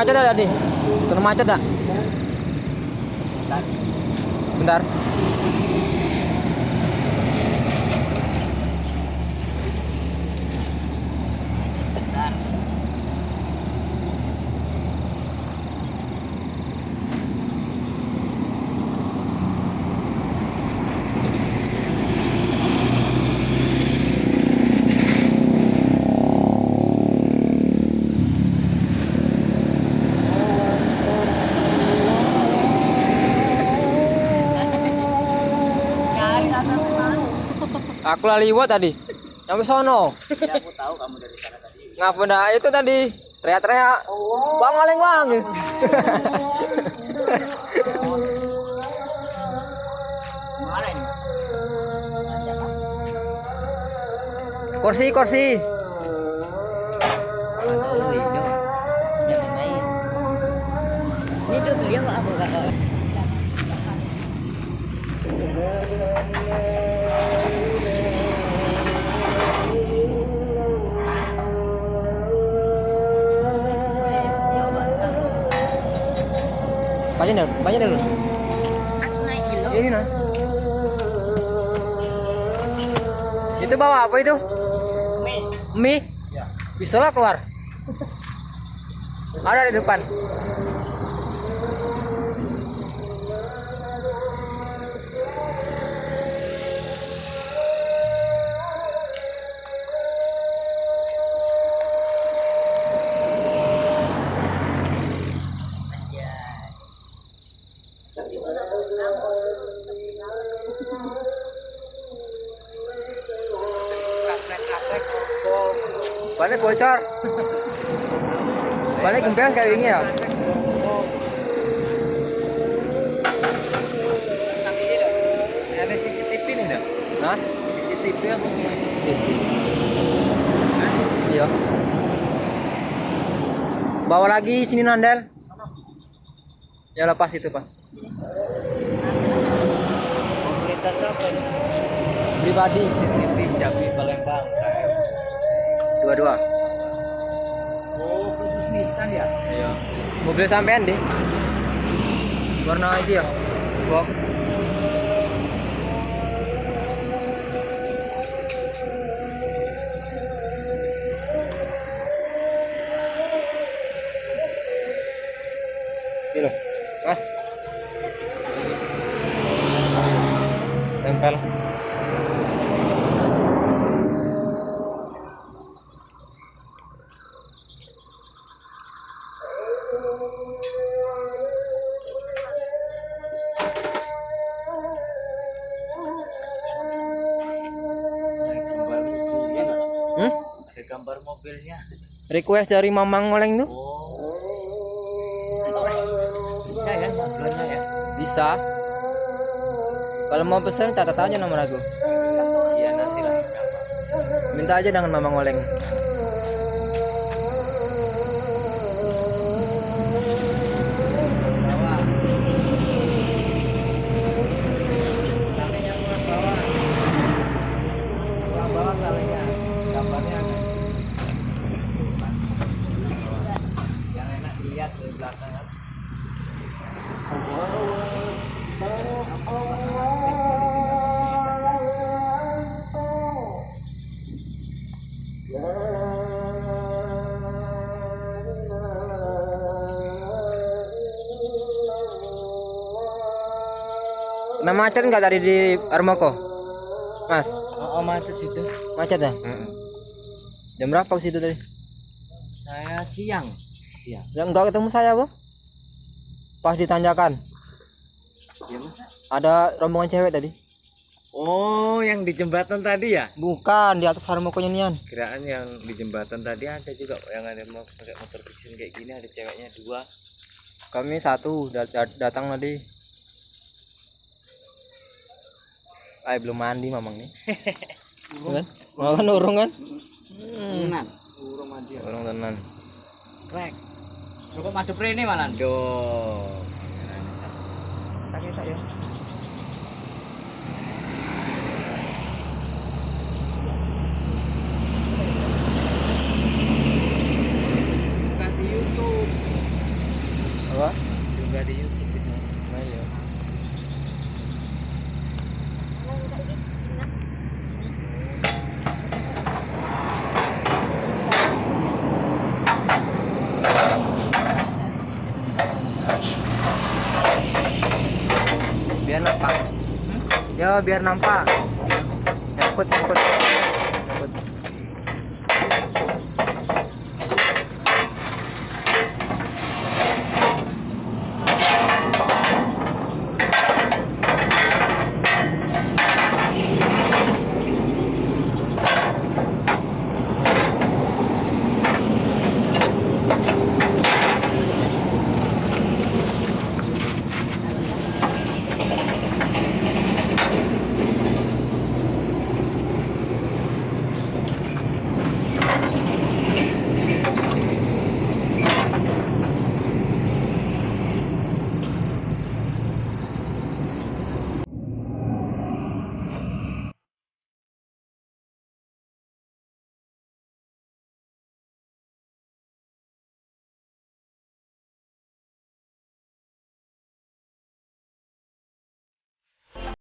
macet ada nih. Kena macet dah. Bentar. Aku lah liwat tadi. Sampai sono. Ya aku tahu kamu dari sana tadi. Ngapa dah itu tadi? Teriak-teriak. Bang maleng bang. Mana ini mas? Kursi, kursi. Atau itu jangan naik. Ini tuh beliau apa kakak? Banyak dulu. Aku naik kilo. Ini nah. Itu bawa apa itu? Mie. Ya. Bisa lah keluar. Ada di depan. Balik bocor. Balik gempes kayak ini ya. Ada CCTV nih dah. Hah? CCTV apa? Iya. Bawa lagi sini Nandel. Ya lepas itu pas. Komunitas apa ini? Pribadi. CCTV Jambi Palembang KM. Dua-dua. Oh khusus Nissan ya? Iya. Mobil sampean deh. Warna itu ya. Box. Ini loh, Mas. Tempel. Ada gambar mobilnya. Request dari Mamang Oleng tuh? Oh. Bisa ya nyablonnya ya? Bisa. Kalau mau pesan catat aja nomor aku. Iya nanti lah. Minta aja dengan Mamang Oleng. Bawah. Talinya pulang bawah. Pulang bawah talinya. Gambarnya ada. Yang enak dilihat dari belakang kan. Nah macet nggak tadi di Armoko? Mas, Oh, macet situ. macet ya? Jam berapa ke situ tadi? Saya siang. Ya enggak ketemu saya, Bu. Pas ditanjakan. Ya masa? Ada rombongan cewek tadi. Oh, yang di jembatan tadi ya? Bukan, di atas Armokonya nian. Kiraan yang di jembatan tadi ada juga yang ada mau pakai motor fiction kayak gini, ada ceweknya 2. Kami satu datang tadi. Belum mandi mamang nih. Kan? Mau kan urung kan? Tenan. Urung mandi. Urung tenan. Krek. Kok madhep rene malah. Duh. Tak ya. Kasih YouTube. Apa? Juga di YouTube itu. Nah, iya. Biar nampak. Ya biar nampak. Nyangkut nyangkut.